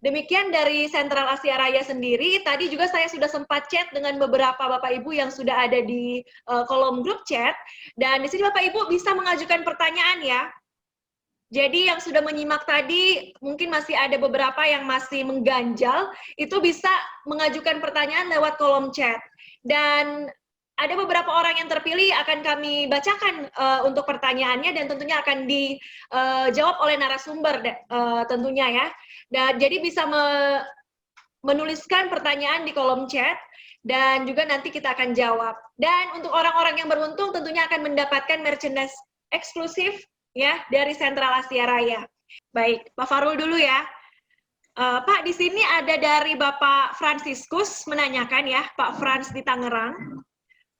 Demikian dari Sentral Asia Raya sendiri. Tadi juga saya sudah sempat chat dengan beberapa Bapak Ibu yang sudah ada di kolom grup chat. Dan di sini Bapak Ibu bisa mengajukan pertanyaan ya. Jadi yang sudah menyimak tadi, mungkin masih ada beberapa yang masih mengganjal, itu bisa mengajukan pertanyaan lewat kolom chat. Dan ada beberapa orang yang terpilih akan kami bacakan untuk pertanyaannya dan tentunya akan dijawab oleh narasumber tentunya ya. Dan jadi bisa menuliskan pertanyaan di kolom chat dan juga nanti kita akan jawab. Dan untuk orang-orang yang beruntung tentunya akan mendapatkan merchandise eksklusif ya dari Sentral Asia Raya. Baik, Pak Farul dulu ya. Pak, di sini ada dari Bapak Franciscus menanyakan ya, Pak Frans di Tangerang.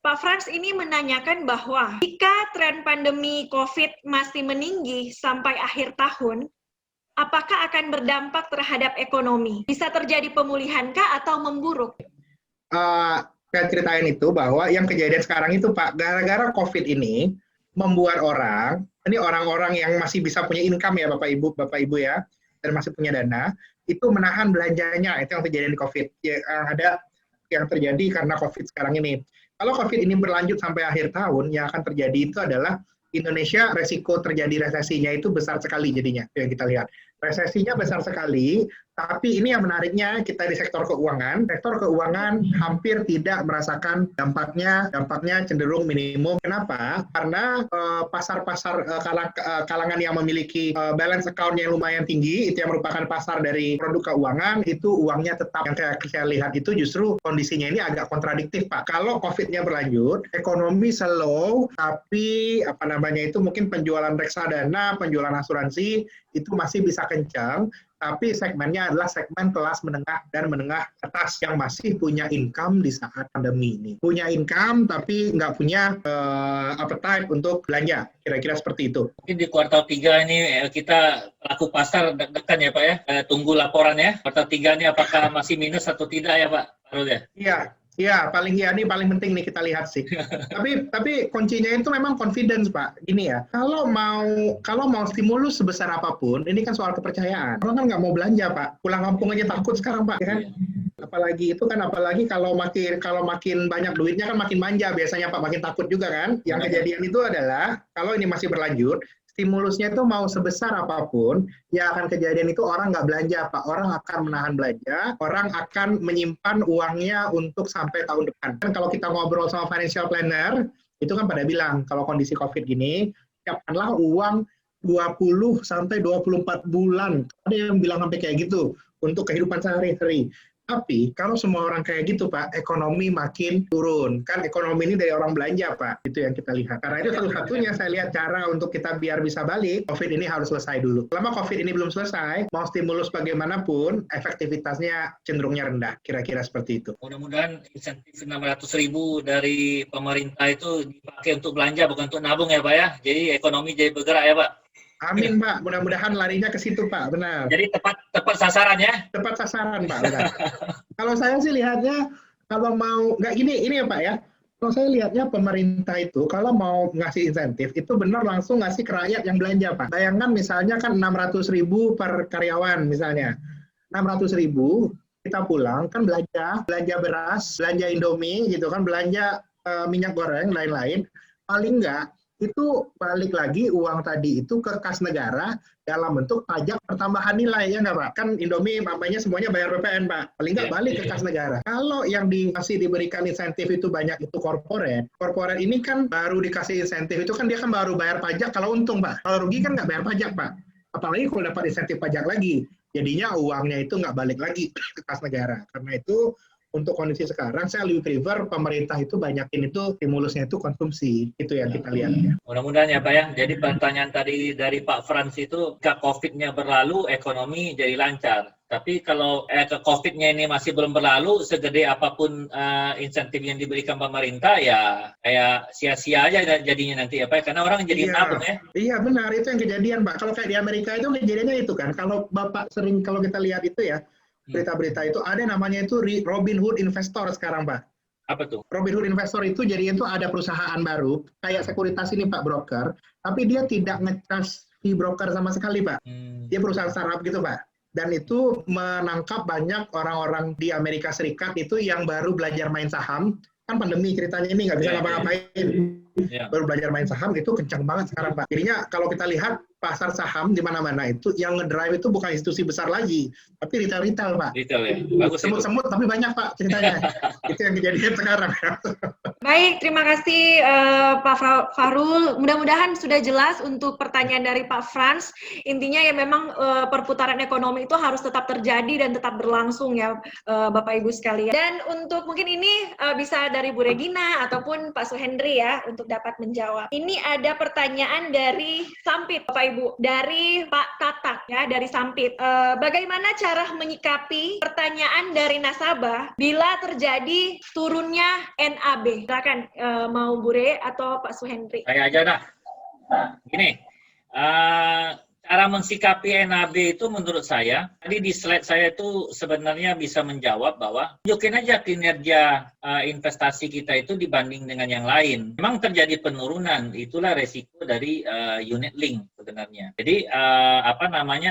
Pak Frans ini menanyakan bahwa jika tren pandemi COVID masih meninggi sampai akhir tahun, apakah akan berdampak terhadap ekonomi? Bisa terjadi pemulihankah atau memburuk? Saya ceritain itu bahwa yang kejadian sekarang itu Pak, gara-gara COVID ini membuat ini orang-orang yang masih bisa punya income ya Bapak Ibu ya, dan masih punya dana, itu menahan belanjanya, itu yang terjadi di COVID. Yang terjadi karena COVID sekarang ini. Kalau COVID ini berlanjut sampai akhir tahun, yang akan terjadi itu adalah Indonesia resiko terjadi resesinya itu besar sekali jadinya, yang kita lihat. Resesinya besar sekali, tapi ini yang menariknya kita di sektor keuangan hampir tidak merasakan dampaknya cenderung minimum. Kenapa? Karena pasar-pasar kalangan yang memiliki balance account yang lumayan tinggi, itu yang merupakan pasar dari produk keuangan, itu uangnya tetap, yang saya lihat itu justru kondisinya ini agak kontradiktif Pak. Kalau COVID-nya berlanjut, ekonomi slow, tapi itu mungkin penjualan reksadana, penjualan asuransi, itu masih bisa kencang, tapi segmennya adalah segmen kelas menengah dan menengah atas yang masih punya income di saat pandemi ini. Punya income tapi nggak punya appetite untuk belanja, kira-kira seperti itu. Mungkin di kuartal 3 ini kita pelaku pasar deg-degan ya Pak ya, tunggu laporan ya. Kuartal 3 ini apakah masih minus atau tidak ya Pak? Iya, ini paling penting nih kita lihat sih. tapi kuncinya itu memang confidence Pak. Ini ya, kalau mau stimulus sebesar apapun, ini kan soal kepercayaan. Orang kan nggak mau belanja Pak. Pulang kampung aja takut sekarang Pak, ya kan? Apalagi kalau makin banyak duitnya kan makin manja biasanya Pak, makin takut juga kan. Yang kejadian itu adalah kalau ini masih berlanjut, stimulusnya itu mau sebesar apapun, yang akan kejadian itu orang nggak belanja, Pak. Orang akan menahan belanja, orang akan menyimpan uangnya untuk sampai tahun depan. Kan kalau kita ngobrol sama financial planner, itu kan pada bilang, kalau kondisi COVID gini, siapkanlah uang 20 sampai 24 bulan. Ada yang bilang sampai kayak gitu, untuk kehidupan sehari-hari. Tapi kalau semua orang kayak gitu Pak, ekonomi makin turun. Kan ekonomi ini dari orang belanja Pak, itu yang kita lihat. Karena itu satu-satunya saya lihat cara untuk kita biar bisa balik, COVID ini harus selesai dulu. Selama COVID ini belum selesai, mau stimulus bagaimanapun, efektivitasnya cenderungnya rendah. Kira-kira seperti itu. Mudah-mudahan insentif 600.000 dari pemerintah itu dipakai untuk belanja, bukan untuk nabung ya Pak ya. Jadi ekonomi jadi bergerak ya Pak. Amin Pak, mudah-mudahan larinya ke situ Pak, benar. Jadi tepat sasaran ya? Tepat sasaran Pak, benar. Kalau saya sih lihatnya, kalau mau, nggak ini ya Pak ya, kalau saya lihatnya pemerintah itu, kalau mau ngasih insentif, itu benar langsung ngasih ke rakyat yang belanja Pak. Bayangkan misalnya kan 600.000 per karyawan misalnya, 600.000, kita pulang, kan belanja beras, belanja Indomie gitu kan, belanja minyak goreng, lain-lain, paling nggak, itu balik lagi uang tadi itu ke kas negara dalam bentuk pajak pertambahan nilai, ya nggak Pak? Kan Indomie, mamanya semuanya bayar PPN Pak, paling nggak balik ke kas negara. Kalau yang masih diberikan insentif itu banyak itu korporat ini kan baru dikasih insentif itu kan dia kan baru bayar pajak kalau untung Pak, kalau rugi kan nggak bayar pajak Pak, apalagi kalau dapat insentif pajak lagi, jadinya uangnya itu nggak balik lagi ke kas negara. Karena itu untuk kondisi sekarang, saya lebih prefer pemerintah itu banyakin itu stimulusnya itu konsumsi. Itu yang kita lihat. Ya. Mudah-mudahan ya Pak ya. Jadi pertanyaan tadi dari Pak Frans itu, jika COVID-nya berlalu, ekonomi jadi lancar. Tapi kalau COVID-nya ini masih belum berlalu, segede apapun insentif yang diberikan pemerintah, ya kayak sia-sia aja jadinya nanti ya Pak. Karena orang jadi nabung ya. Iya benar, itu yang kejadian Pak. Kalau kayak di Amerika itu kejadiannya itu kan. Kalau Bapak sering, kalau kita lihat itu ya, berita-berita itu ada namanya itu Robin Hood Investor sekarang Pak. Apa tuh? Robin Hood Investor itu jadi itu ada perusahaan baru kayak sekuritas ini Pak, broker, tapi dia tidak nge-charge fee broker sama sekali Pak. Dia perusahaan startup gitu Pak. dan itu menangkap banyak orang-orang di Amerika Serikat itu yang baru belajar main saham. Kan pandemi ceritanya ini nggak bisa ngapa-ngapain. Baru belajar main saham itu kencang banget sekarang, Pak. Jadinya kalau kita lihat pasar saham di mana-mana itu yang ngedrive itu bukan institusi besar lagi, tapi retail, Pak. Retail ya, bagus. Semut-semut tapi banyak, Pak, ceritanya. Itu yang kejadian sekarang. Baik, terima kasih Pak Fahrul. Mudah-mudahan sudah jelas untuk pertanyaan dari Pak Frans. Intinya ya memang perputaran ekonomi itu harus tetap terjadi dan tetap berlangsung ya Bapak Ibu sekalian. Dan untuk mungkin ini bisa dari Bu Regina ataupun Pak Suhendri ya untuk dapat menjawab. Ini ada pertanyaan dari Sampit Bapak Ibu, dari Pak Tatak ya, dari Sampit. Bagaimana cara menyikapi pertanyaan dari nasabah bila terjadi turunnya NAB? Silakan mau Bu Re atau Pak Suhendri. Saya aja dah. Gini, cara mensikapi NAB itu menurut saya, tadi di slide saya itu sebenarnya bisa menjawab bahwa tunjukin aja kinerja investasi kita itu dibanding dengan yang lain. Memang terjadi penurunan, itulah resiko dari unit link sebenarnya. Jadi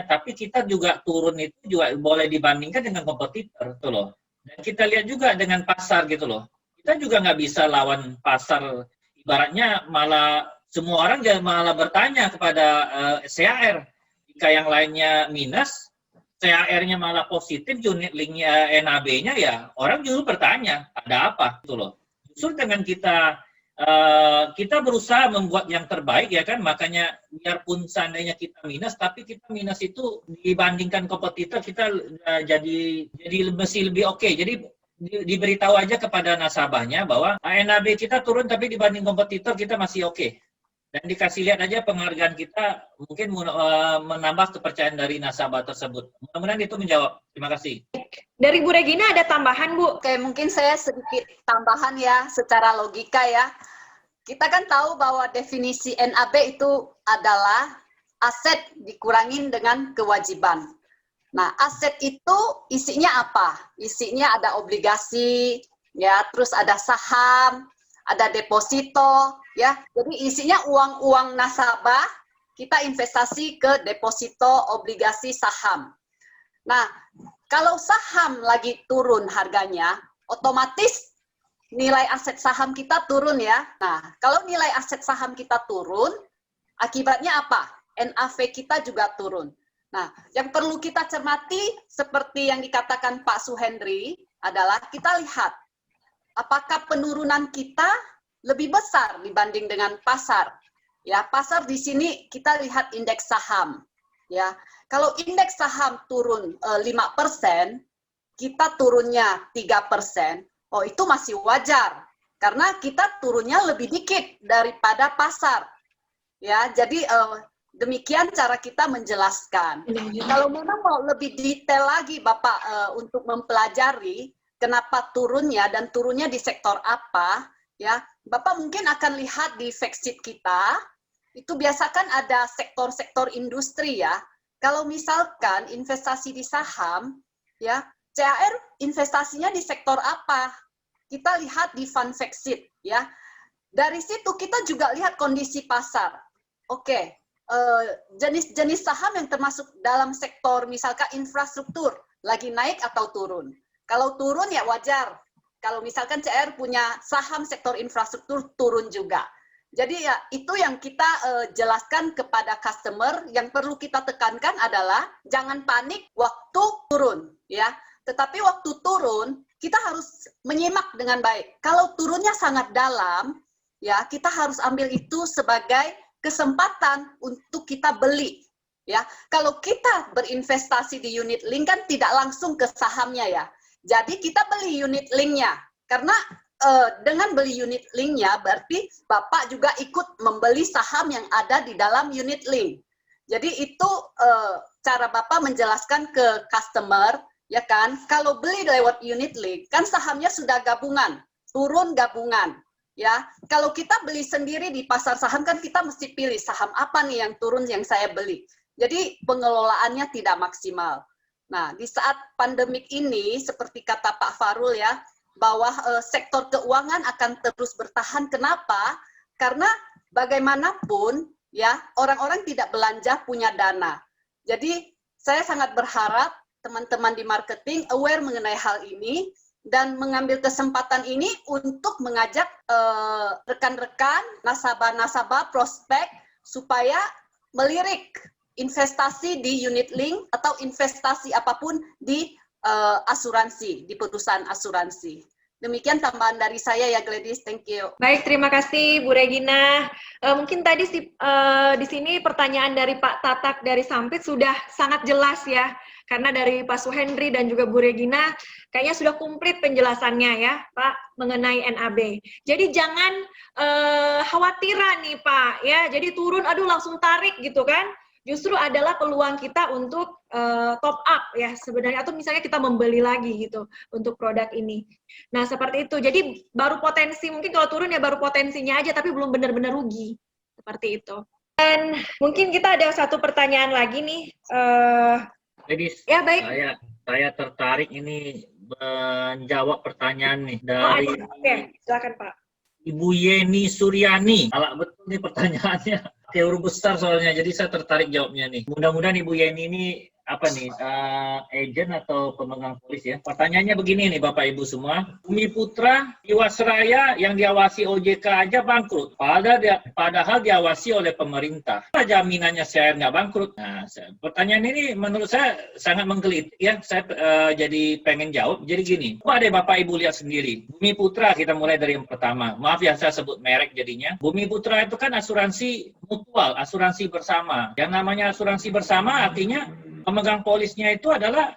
tapi kita juga turun itu juga boleh dibandingkan dengan kompetitor gitu loh. Dan kita lihat juga dengan pasar gitu loh. Kita juga nggak bisa lawan pasar, ibaratnya malah semua orang malah bertanya kepada CAR. Jika yang lainnya minus, CAR-nya malah positif, unit link-nya NAB-nya ya orang justru bertanya, ada apa gitu loh. Justru dengan kita berusaha membuat yang terbaik ya kan, makanya biarpun seandainya kita minus, tapi kita minus itu dibandingkan kompetitor kita jadi mesti lebih oke. Jadi diberitahu aja kepada nasabahnya bahwa NAB kita turun tapi dibanding kompetitor kita masih oke. Dan dikasih lihat aja penghargaan kita mungkin menambah kepercayaan dari nasabah tersebut. Mudah-mudahan itu menjawab. Terima kasih. Dari Bu Regina ada tambahan, Bu? Oke, mungkin saya sedikit tambahan ya secara logika ya. Kita kan tahu bahwa definisi NAB itu adalah aset dikurangin dengan kewajiban. Nah, aset itu isinya apa? Isinya ada obligasi, ya, terus ada saham, ada deposito, ya. Jadi isinya uang-uang nasabah, kita investasi ke deposito, obligasi, saham. Nah, kalau saham lagi turun harganya, otomatis nilai aset saham kita turun ya. Nah, kalau nilai aset saham kita turun, akibatnya apa? NAV kita juga turun. Nah, yang perlu kita cermati seperti yang dikatakan Pak Suhendri adalah kita lihat apakah penurunan kita lebih besar dibanding dengan pasar. Ya, pasar di sini kita lihat indeks saham. Ya, kalau indeks saham turun 5%, kita turunnya 3%, oh itu masih wajar karena kita turunnya lebih dikit daripada pasar. Ya, jadi demikian cara kita menjelaskan. Kalau memang mau lebih detail lagi Bapak untuk mempelajari kenapa turunnya dan turunnya di sektor apa, ya Bapak mungkin akan lihat di fact sheet kita, itu biasakan ada sektor-sektor industri ya. Kalau misalkan investasi di saham, ya CAR investasinya di sektor apa? Kita lihat di fund fact sheet ya. Dari situ kita juga lihat kondisi pasar. Oke. Jenis-jenis saham yang termasuk dalam sektor misalkan infrastruktur lagi naik atau turun. Kalau turun ya wajar. Kalau misalkan CR punya saham sektor infrastruktur turun juga. Jadi ya itu yang kita jelaskan kepada customer. Yang perlu kita tekankan adalah jangan panik waktu turun ya. Tetapi waktu turun kita harus menyimak dengan baik. Kalau turunnya sangat dalam ya kita harus ambil itu sebagai kesempatan untuk kita beli ya. Kalau kita berinvestasi di unit link kan tidak langsung ke sahamnya ya. Jadi kita beli unit linknya karena dengan beli unit linknya berarti Bapak juga ikut membeli saham yang ada di dalam unit link. Jadi itu cara Bapak menjelaskan ke customer ya kan. Kalau beli lewat unit link kan sahamnya sudah gabungan, turun gabungan. Ya, kalau kita beli sendiri di pasar saham kan kita mesti pilih saham apa nih yang turun yang saya beli. Jadi pengelolaannya tidak maksimal. Nah, di saat pandemik ini seperti kata Pak Fahrul ya, bahwa sektor keuangan akan terus bertahan. Kenapa? Karena bagaimanapun ya orang-orang tidak belanja punya dana. Jadi saya sangat berharap teman-teman di marketing aware mengenai hal ini dan mengambil kesempatan ini untuk mengajak rekan-rekan, nasabah-nasabah, prospek supaya melirik investasi di unit link atau investasi apapun di asuransi, di perusahaan asuransi. Demikian tambahan dari saya ya Gladys, thank you. Baik, terima kasih Bu Regina. Mungkin tadi di sini pertanyaan dari Pak Tatak dari Sampit sudah sangat jelas ya, karena dari Pak Suhendri dan juga Bu Regina kayaknya sudah komplit penjelasannya ya Pak mengenai NAB. Jadi jangan khawatiran nih Pak ya, jadi turun aduh langsung tarik gitu kan. Justru adalah peluang kita untuk top up ya sebenarnya, atau misalnya kita membeli lagi gitu untuk produk ini. Nah seperti itu, jadi baru potensi, mungkin kalau turun ya baru potensinya aja, tapi belum benar-benar rugi, seperti itu. Dan mungkin kita ada satu pertanyaan lagi nih. Ladies, Ya baik. Saya tertarik ini menjawab pertanyaan nih Oh, dari Oke, silakan Pak. Ibu Yeni Suryani. Salah betul nih pertanyaannya. Huruf besar soalnya, jadi saya tertarik jawabnya nih. Mudah-mudahan Ibu Yeni ini apa nih, agent atau pemegang polis ya. Pertanyaannya begini nih Bapak Ibu semua. Bumi Putra, Jiwasraya yang diawasi OJK aja bangkrut. Padahal diawasi oleh pemerintah. Apa jaminannya CAR nggak bangkrut? Nah, pertanyaan ini menurut saya sangat menggelitik ya. Saya jadi pengen jawab. Jadi gini, coba deh Bapak Ibu lihat sendiri. Bumi Putra, kita mulai dari yang pertama. Maaf ya saya sebut merek jadinya. Bumi Putra itu kan asuransi mutual, asuransi bersama. Yang namanya asuransi bersama artinya pemegang polisnya itu adalah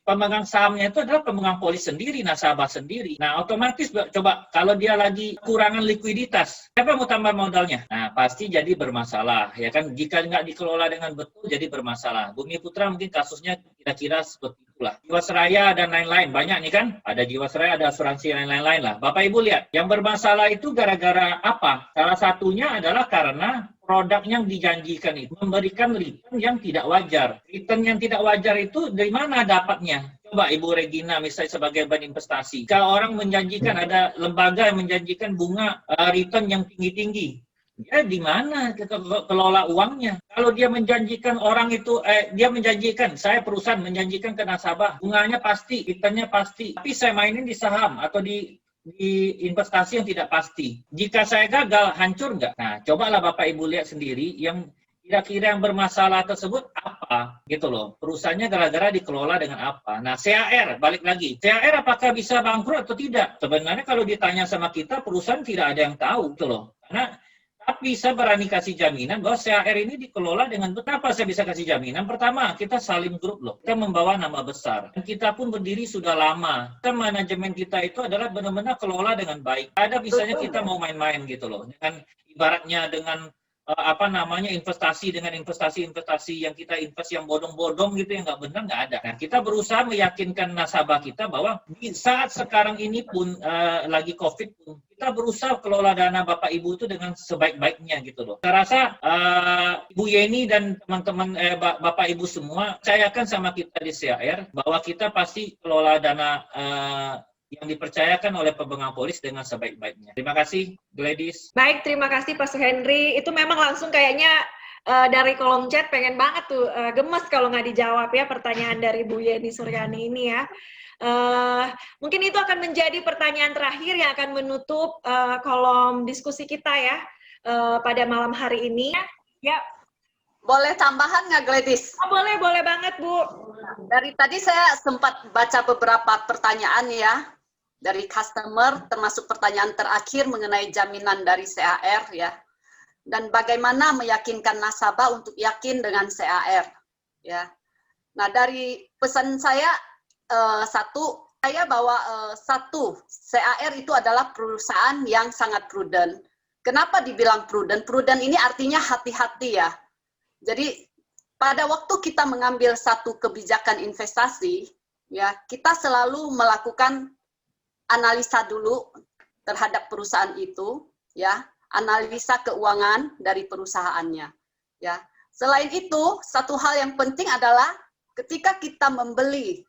pemegang sahamnya itu adalah pemegang polis sendiri, nasabah sendiri. Nah, otomatis coba kalau dia lagi kurangan likuiditas, siapa mau tambah modalnya? Nah, pasti jadi bermasalah, ya kan? Jika nggak dikelola dengan betul, jadi bermasalah. Bumi Putra mungkin kasusnya kira-kira seperti itulah. Jiwasraya dan lain-lain, banyak nih kan? Ada Jiwasraya, ada asuransi dan lain-lain lah. Bapak Ibu lihat, yang bermasalah itu gara-gara apa? Salah satunya adalah karena produk yang dijanjikan itu memberikan return yang tidak wajar. Return yang tidak wajar itu dari mana dapatnya? Coba Ibu Regina misalnya sebagai bank investasi. Kalau orang menjanjikan, ada lembaga yang menjanjikan bunga return yang tinggi-tinggi. Dia di mana kelola uangnya? Kalau dia menjanjikan orang itu, dia menjanjikan, saya perusahaan menjanjikan ke nasabah, bunganya pasti, returnnya pasti. Tapi saya mainin di saham atau di investasi yang tidak pasti. Jika saya gagal, hancur nggak? Nah, cobalah Bapak Ibu lihat sendiri yang kira-kira yang bermasalah tersebut apa, gitu loh. Perusahaannya gara-gara dikelola dengan apa. Nah, CAR, balik lagi. CAR apakah bisa bangkrut atau tidak? Sebenarnya kalau ditanya sama kita, perusahaan tidak ada yang tahu, gitu loh. Tapi saya berani kasih jaminan bahwa CAR ini dikelola dengan betapa saya bisa kasih jaminan. Pertama, kita Salim Group loh. Kita membawa nama besar. Dan kita pun berdiri sudah lama. Dan manajemen kita itu adalah benar-benar kelola dengan baik. Ada bisanya kita mau main-main gitu loh. Dengan ibaratnya dengan investasi dengan investasi yang kita invest yang bodong-bodong gitu yang nggak benar nggak ada. Nah, kita berusaha meyakinkan nasabah kita bahwa di saat sekarang ini pun lagi COVID pun kita berusaha kelola dana Bapak Ibu itu dengan sebaik-baiknya gitu loh. Saya rasa Ibu Yeni dan teman-teman Bapak Ibu semua percayakan sama kita di CAR bahwa kita pasti kelola dana yang dipercayakan oleh pemegang polis dengan sebaik-baiknya. Terima kasih, Gladys. Baik, terima kasih Pak Suhendri. Itu memang langsung kayaknya dari kolom chat pengen banget tuh, gemes kalau nggak dijawab ya pertanyaan dari Bu Yeni Suryani ini ya. Mungkin itu akan menjadi pertanyaan terakhir yang akan menutup kolom diskusi kita ya pada malam hari ini. Ya. Boleh tambahan nggak Gladys? Oh, boleh banget Bu. Dari tadi saya sempat baca beberapa pertanyaan ya dari customer, termasuk pertanyaan terakhir mengenai jaminan dari CAR ya, dan bagaimana meyakinkan nasabah untuk yakin dengan CAR ya. Nah, dari pesan saya bahwa CAR itu adalah perusahaan yang sangat prudent. Kenapa dibilang prudent? Prudent ini artinya hati-hati ya. Jadi pada waktu kita mengambil satu kebijakan investasi, ya kita selalu melakukan analisa dulu terhadap perusahaan itu, ya analisa keuangan dari perusahaannya, ya. Selain itu, satu hal yang penting adalah ketika kita membeli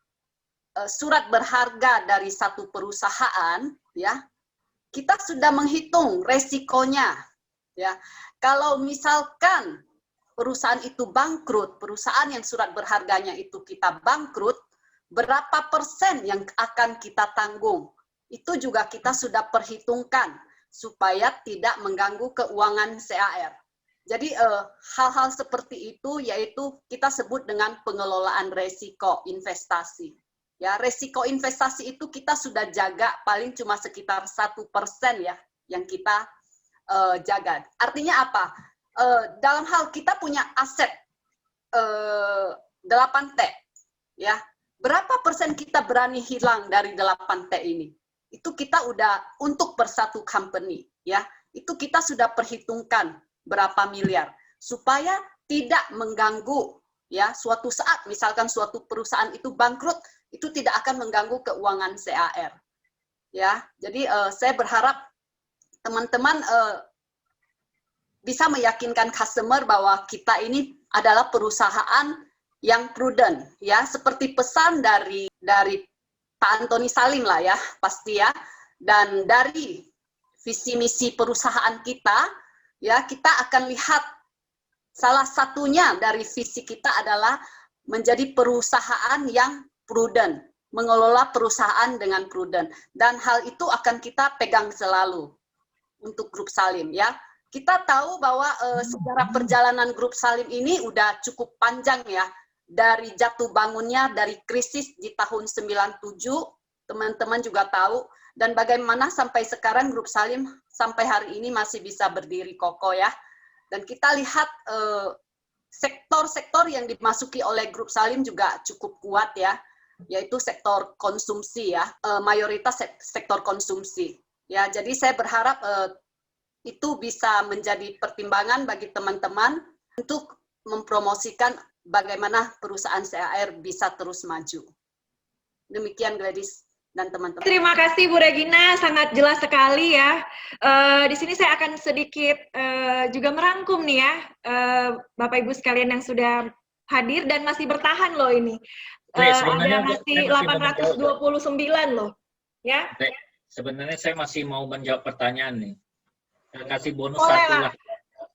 surat berharga dari satu perusahaan, ya kita sudah menghitung resikonya, ya. Kalau misalkan perusahaan itu bangkrut, perusahaan yang surat berharganya itu kita bangkrut, berapa persen yang akan kita tanggung? Itu juga kita sudah perhitungkan supaya tidak mengganggu keuangan CAR. Jadi hal-hal seperti itu yaitu kita sebut dengan pengelolaan resiko investasi. Ya, resiko investasi itu kita sudah jaga paling cuma sekitar 1% ya yang kita jaga. Artinya apa? Dalam hal kita punya aset 8T, ya berapa persen kita berani hilang dari 8T ini? Itu kita udah untuk per satu company, ya itu kita sudah perhitungkan berapa miliar supaya tidak mengganggu ya suatu saat misalkan suatu perusahaan itu bangkrut itu tidak akan mengganggu keuangan CAR ya. Jadi saya berharap teman-teman bisa meyakinkan customer bahwa kita ini adalah perusahaan yang prudent ya, seperti pesan dari Pak Antoni Salim lah ya pasti ya, dan dari visi misi perusahaan kita ya, kita akan lihat salah satunya dari visi kita adalah menjadi perusahaan yang prudent, mengelola perusahaan dengan prudent, dan hal itu akan kita pegang selalu untuk Grup Salim ya. Kita tahu bahwa sejarah perjalanan Grup Salim ini udah cukup panjang ya, dari jatuh bangunnya dari krisis di tahun 97, teman-teman juga tahu, dan bagaimana sampai sekarang Grup Salim sampai hari ini masih bisa berdiri kokoh ya. Dan kita lihat sektor-sektor yang dimasuki oleh Grup Salim juga cukup kuat ya, yaitu sektor konsumsi ya, mayoritas sektor konsumsi. Ya, jadi saya berharap itu bisa menjadi pertimbangan bagi teman-teman untuk mempromosikan bagaimana perusahaan CAR bisa terus maju. Demikian Gladys dan teman-teman. Terima kasih Bu Regina, sangat jelas sekali ya. Di sini saya akan sedikit juga merangkum nih ya, Bapak Ibu sekalian yang sudah hadir dan masih bertahan loh ini. Ada masih 829 loh, ya. Sebenarnya saya masih mau menjawab pertanyaan nih. Saya kasih bonus Boleh satu lah.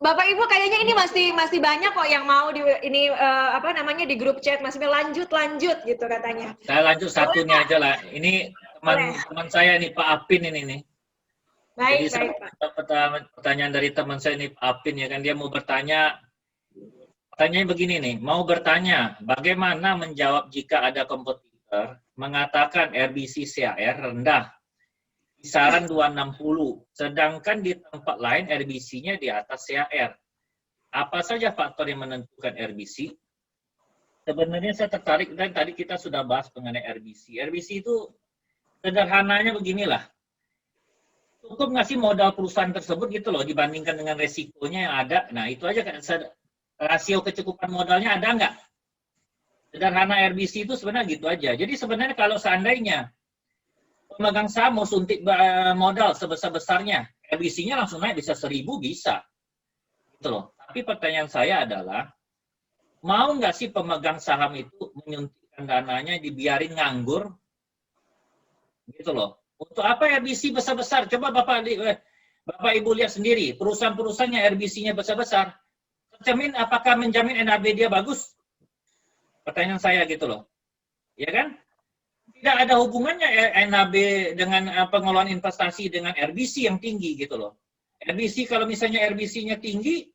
Bapak Ibu kayaknya ini masih banyak kok yang mau di ini apa namanya di grup chat masih lanjut gitu katanya. Saya lanjut satunya aja lah. Ini teman saya nih Pak Apin ini nih. Baik, Jadi Pak. Pertanyaan dari teman saya nih Pak Apin ya kan, dia mau bertanya. Pertanyaannya begini nih, mau bertanya bagaimana menjawab jika ada kompetitor mengatakan RBC CAR rendah kisaran 260, sedangkan di tempat lain RBC-nya di atas CAR. Apa saja faktor yang menentukan RBC? Sebenarnya saya tertarik, dan tadi kita sudah bahas mengenai RBC. RBC itu sederhananya beginilah. Cukup nggak sih modal perusahaan tersebut gitu loh, dibandingkan dengan resikonya yang ada. Nah, itu aja kan, rasio kecukupan modalnya ada nggak? Sederhana RBC itu sebenarnya gitu aja. Jadi sebenarnya kalau seandainya pemegang saham mau suntik modal sebesar-besarnya, RBC-nya langsung naik bisa 1000 bisa. Gitu loh. Tapi pertanyaan saya adalah, mau nggak sih pemegang saham itu menyuntikkan dananya dibiarin nganggur? Gitu loh. Untuk apa RBC besar-besar? Coba Bapak Ibu lihat sendiri, perusahaan-perusahaan yang RBC-nya besar-besar, tercermin apakah menjamin NAB dia bagus? Pertanyaan saya gitu loh. Ya kan? Tidak ada hubungannya NAB dengan pengelolaan investasi dengan RBC yang tinggi gitu loh. RBC kalau misalnya RBC-nya tinggi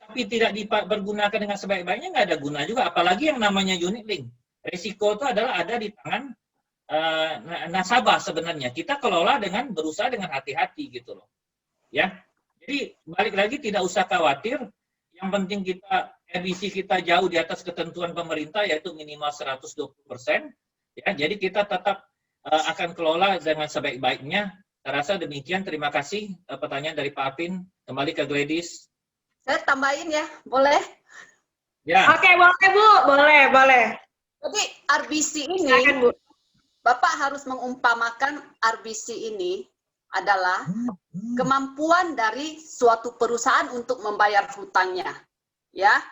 tapi tidak dipergunakan dengan sebaik-baiknya, nggak ada guna juga. Apalagi yang namanya unit link. Risiko itu adalah ada di tangan nasabah sebenarnya. Kita kelola dengan berusaha dengan hati-hati gitu loh. Ya. Jadi balik lagi tidak usah khawatir. Yang penting kita RBC kita jauh di atas ketentuan pemerintah yaitu minimal 120%. Ya, jadi kita tetap akan kelola dengan sebaik-baiknya. Saya rasa demikian. Terima kasih pertanyaan dari Pak Apin. Kembali ke Gladys. Saya tambahin ya, boleh? Ya. Oke, boleh Bu, boleh. Jadi RBC ini, Silakan, Bu. Bapak harus mengumpamakan RBC ini adalah kemampuan dari suatu perusahaan untuk membayar hutangnya. Ya,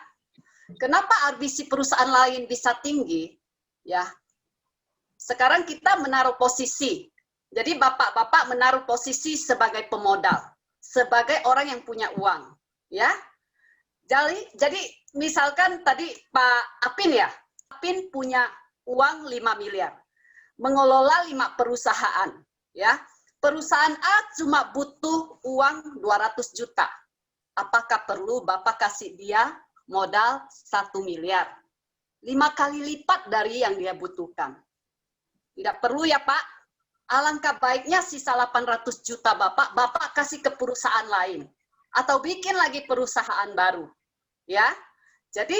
kenapa RBC perusahaan lain bisa tinggi? Ya. Sekarang kita menaruh posisi. Jadi bapak-bapak menaruh posisi sebagai pemodal, sebagai orang yang punya uang, ya. Jadi misalkan tadi Pak Apin ya, Apin punya uang 5 miliar, mengelola 5 perusahaan, ya. Perusahaan A cuma butuh uang 200 juta. Apakah perlu Bapak kasih dia modal 1 miliar? 5 kali lipat dari yang dia butuhkan. Tidak perlu ya Pak. Alangkah baiknya sisa 800 juta Bapak kasih ke perusahaan lain. Atau bikin lagi perusahaan baru. Ya, jadi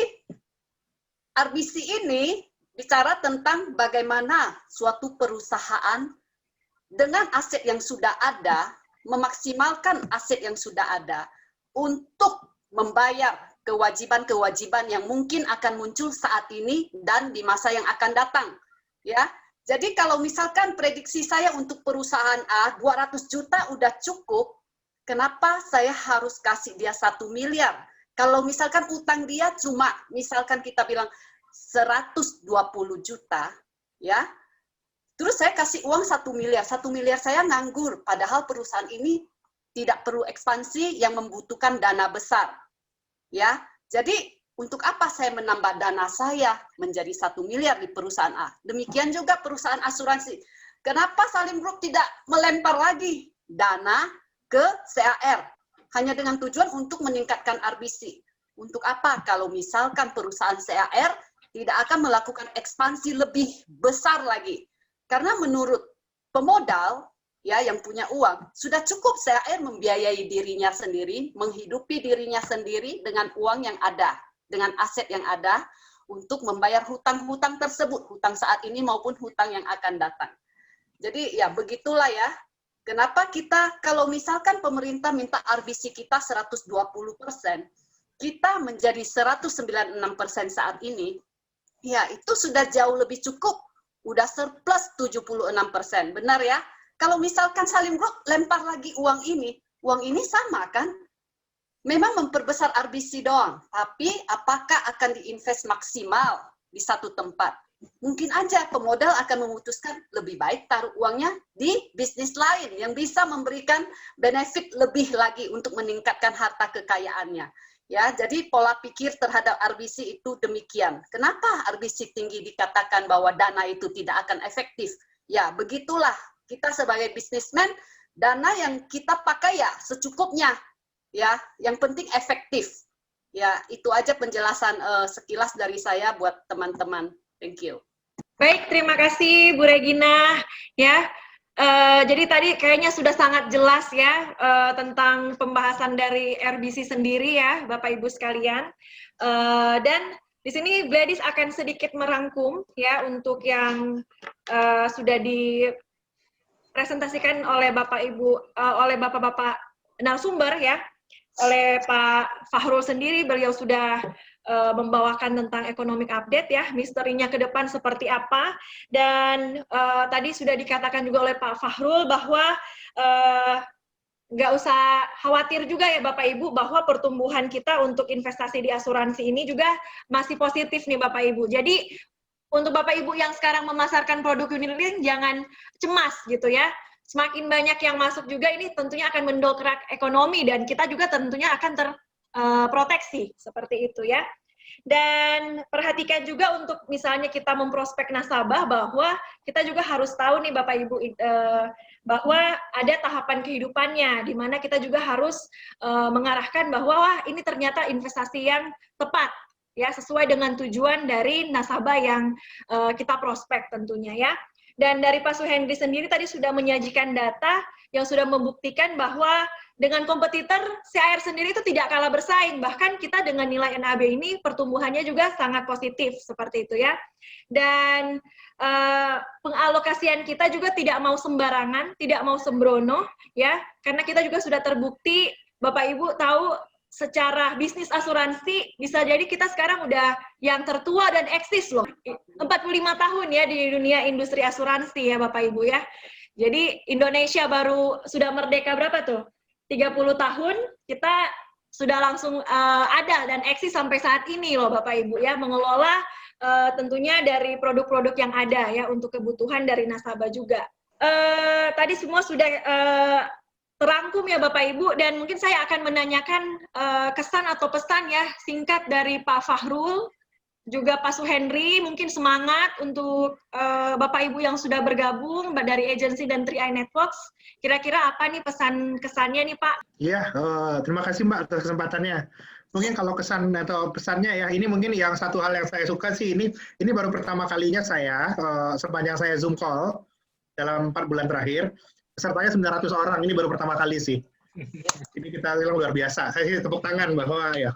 RBC ini bicara tentang bagaimana suatu perusahaan dengan aset yang sudah ada, memaksimalkan aset yang sudah ada untuk membayar kewajiban-kewajiban yang mungkin akan muncul saat ini dan di masa yang akan datang. Ya, jadi kalau misalkan prediksi saya untuk perusahaan A 200 juta udah cukup, kenapa saya harus kasih dia 1 miliar? Kalau misalkan utang dia cuma, misalkan kita bilang 120 juta, ya, terus saya kasih uang 1 miliar. 1 miliar saya nganggur, padahal perusahaan ini tidak perlu ekspansi yang membutuhkan dana besar. Ya, jadi untuk apa saya menambah dana saya menjadi 1 miliar di perusahaan A? Demikian juga perusahaan asuransi. Kenapa Salim Group tidak melempar lagi dana ke CAR? Hanya dengan tujuan untuk meningkatkan RBC. Untuk apa? Kalau misalkan perusahaan CAR tidak akan melakukan ekspansi lebih besar lagi. Karena menurut pemodal, ya yang punya uang, sudah cukup CAR membiayai dirinya sendiri, menghidupi dirinya sendiri dengan uang yang ada, dengan aset yang ada, untuk membayar hutang-hutang tersebut, hutang saat ini maupun hutang yang akan datang. Jadi ya begitulah ya. Kenapa kita, kalau misalkan pemerintah minta RBC kita 120%, kita menjadi 196% saat ini, ya itu sudah jauh lebih cukup, udah surplus 76%, benar ya? Kalau misalkan Salim Group lempar lagi uang ini sama kan? Memang memperbesar RBC doang, tapi apakah akan diinvest maksimal di satu tempat? Mungkin aja pemodal akan memutuskan lebih baik taruh uangnya di bisnis lain yang bisa memberikan benefit lebih lagi untuk meningkatkan harta kekayaannya. Ya, jadi pola pikir terhadap RBC itu demikian. Kenapa RBC tinggi dikatakan bahwa dana itu tidak akan efektif? Ya, begitulah kita sebagai bisnismen, dana yang kita pakai ya secukupnya. Ya, yang penting efektif. Ya, itu aja penjelasan sekilas dari saya buat teman-teman. Thank you. Baik, terima kasih Bu Regina. Ya, jadi tadi kayaknya sudah sangat jelas ya tentang pembahasan dari RBC sendiri ya, Bapak Ibu sekalian. Dan di sini Gladys akan sedikit merangkum ya untuk yang sudah dipresentasikan oleh Bapak Ibu, oleh Bapak-bapak narasumber ya, oleh Pak Fahrul sendiri. Beliau sudah membawakan tentang economic update ya, misterinya ke depan seperti apa, dan tadi sudah dikatakan juga oleh Pak Fahrul bahwa nggak usah khawatir juga ya Bapak Ibu bahwa pertumbuhan kita untuk investasi di asuransi ini juga masih positif nih Bapak Ibu. Jadi untuk Bapak Ibu yang sekarang memasarkan produk unit link jangan cemas gitu ya. Semakin banyak yang masuk juga ini tentunya akan mendongkrak ekonomi dan kita juga tentunya akan terproteksi seperti itu ya. Dan perhatikan juga untuk misalnya kita memprospek nasabah bahwa kita juga harus tahu nih Bapak Ibu bahwa ada tahapan kehidupannya di mana kita juga harus mengarahkan bahwa wah ini ternyata investasi yang tepat ya sesuai dengan tujuan dari nasabah yang kita prospek tentunya ya. Dan dari Pak Suhendri sendiri tadi sudah menyajikan data yang sudah membuktikan bahwa dengan kompetitor, CAR sendiri itu tidak kalah bersaing. Bahkan kita dengan nilai NAB ini pertumbuhannya juga sangat positif, seperti itu ya. Dan pengalokasian kita juga tidak mau sembarangan, tidak mau sembrono, ya. Karena kita juga sudah terbukti, Bapak Ibu tahu, secara bisnis asuransi, bisa jadi kita sekarang udah yang tertua dan eksis loh. 45 tahun ya di dunia industri asuransi ya Bapak Ibu ya. Jadi Indonesia baru sudah merdeka berapa tuh? 30 tahun, kita sudah langsung ada dan eksis sampai saat ini loh Bapak Ibu ya, mengelola tentunya dari produk-produk yang ada ya untuk kebutuhan dari nasabah juga. Tadi semua sudah terangkum ya Bapak Ibu, dan mungkin saya akan menanyakan kesan atau pesan ya singkat dari Pak Fahrul, juga Pak Suhendri, mungkin semangat untuk Bapak Ibu yang sudah bergabung dari agensi dan 3i Networks. Kira-kira apa nih pesan kesannya nih Pak? Iya, terima kasih Mbak atas kesempatannya. Mungkin kalau kesan atau pesannya ya, ini mungkin yang satu hal yang saya suka sih, ini baru pertama kalinya saya, sepanjang saya Zoom call dalam 4 bulan terakhir, pesertanya 900 orang, ini baru pertama kali sih. Ini kita bilang luar biasa. Saya sih tepuk tangan bahwa ya,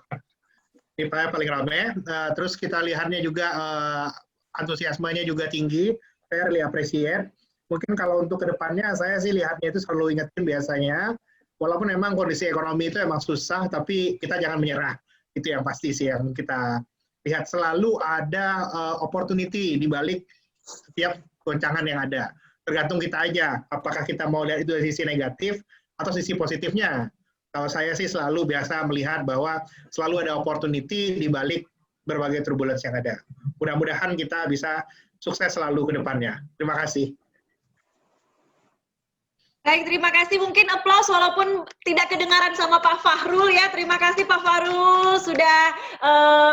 ini paling ramai. Terus kita lihatnya juga antusiasmenya juga tinggi. Saya really appreciate. Mungkin kalau untuk kedepannya saya sih lihatnya itu selalu ingetin biasanya, walaupun memang kondisi ekonomi itu emang susah, tapi kita jangan menyerah. Itu yang pasti sih yang kita lihat, selalu ada opportunity di balik setiap goncangan yang ada. Tergantung kita aja, apakah kita mau lihat itu dari sisi negatif atau sisi positifnya. Kalau saya sih selalu biasa melihat bahwa selalu ada opportunity di balik berbagai turbulence yang ada. Mudah-mudahan kita bisa sukses selalu ke depannya. Terima kasih. Baik, terima kasih. Mungkin applause walaupun tidak kedengaran sama Pak Fahrul ya. Terima kasih Pak Fahrul sudah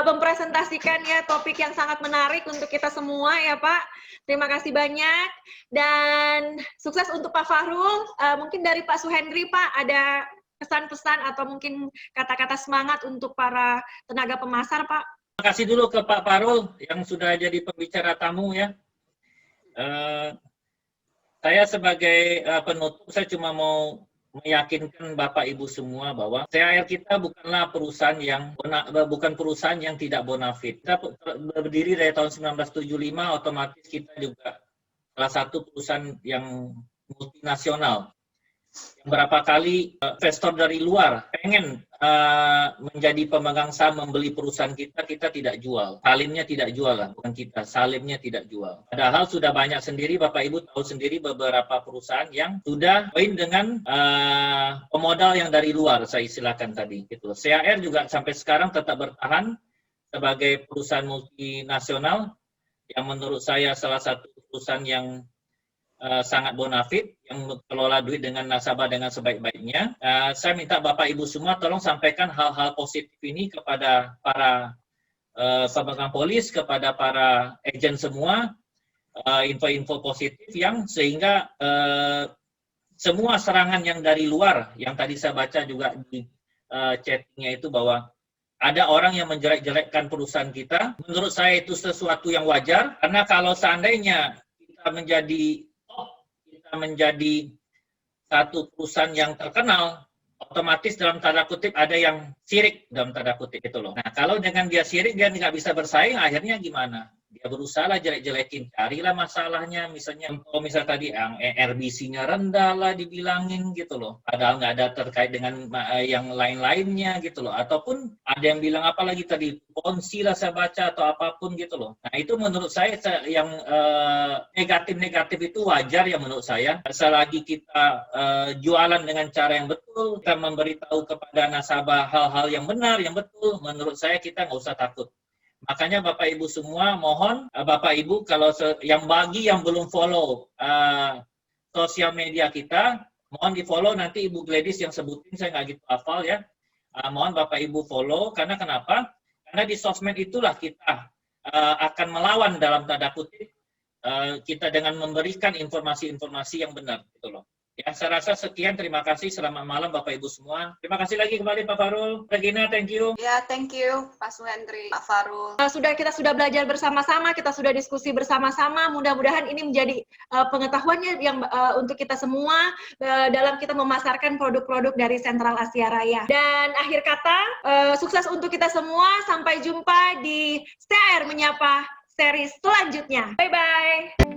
mempresentasikan ya topik yang sangat menarik untuk kita semua ya Pak. Terima kasih banyak dan sukses untuk Pak Fahrul. Mungkin dari Pak Suhendri Pak ada pesan-pesan atau mungkin kata-kata semangat untuk para tenaga pemasar, Pak? Terima kasih dulu ke Pak Fahrul yang sudah jadi pembicara tamu ya. Saya sebagai penutup, saya cuma mau meyakinkan Bapak Ibu semua bahwa CAR kita bukanlah perusahaan yang tidak bonafit. Kita berdiri dari tahun 1975, otomatis kita juga salah satu perusahaan yang multinasional. Berapa kali investor dari luar pengen menjadi pemegang saham membeli perusahaan kita, kita tidak jual. Salimnya tidak jual lah, bukan kita, salimnya tidak jual. Padahal sudah banyak sendiri, Bapak Ibu tahu sendiri beberapa perusahaan yang sudah join dengan pemodal yang dari luar, saya istilahkan tadi. Gitu. CAR juga sampai sekarang tetap bertahan sebagai perusahaan multinasional yang menurut saya salah satu perusahaan yang sangat bonafit, yang mengelola duit dengan nasabah dengan sebaik-baiknya. Saya minta Bapak Ibu semua tolong sampaikan hal-hal positif ini kepada para pemegang polis, kepada para agen semua, info-info positif yang sehingga semua serangan yang dari luar, yang tadi saya baca juga di chatnya itu bahwa ada orang yang menjelek-jelekkan perusahaan kita, menurut saya itu sesuatu yang wajar, karena kalau seandainya kita menjadi satu perusahaan yang terkenal, otomatis dalam tanda kutip ada yang sirik dalam tanda kutip itu loh. Nah kalau dengan dia sirik dia nggak bisa bersaing, akhirnya gimana? Dia berusaha lah jelek-jelekin, carilah masalahnya, misalnya tadi yang RBC-nya rendah lah dibilangin gitu loh, padahal nggak ada terkait dengan yang lain-lainnya gitu loh, ataupun ada yang bilang apalagi tadi ponzi lah saya baca atau apapun gitu loh. Nah itu menurut saya yang negatif-negatif itu wajar ya menurut saya, selagi kita jualan dengan cara yang betul, kita memberitahu kepada nasabah hal-hal yang benar, yang betul, menurut saya kita nggak usah takut. Makanya Bapak Ibu semua mohon Bapak Ibu kalau yang belum follow sosial media kita, mohon di follow, nanti Ibu Gladys yang sebutin, saya nggak gitu hafal ya. Mohon Bapak Ibu follow, karena kenapa? Karena di sosmed itulah kita akan melawan dalam tanda kutip kita dengan memberikan informasi-informasi yang benar gitu loh. Ya, saya rasa sekian, terima kasih, selamat malam Bapak Ibu semua. Terima kasih lagi kembali Pak Fahrul. Regina, thank you. Ya, thank you Pak Suhendri, Pak Fahrul. Kita sudah belajar bersama-sama, kita sudah diskusi bersama-sama. Mudah-mudahan ini menjadi pengetahuannya yang untuk kita semua dalam kita memasarkan produk-produk dari Sentral Asia Raya. Dan akhir kata, sukses untuk kita semua. Sampai jumpa di CAR Menyapa seri selanjutnya. Bye-bye.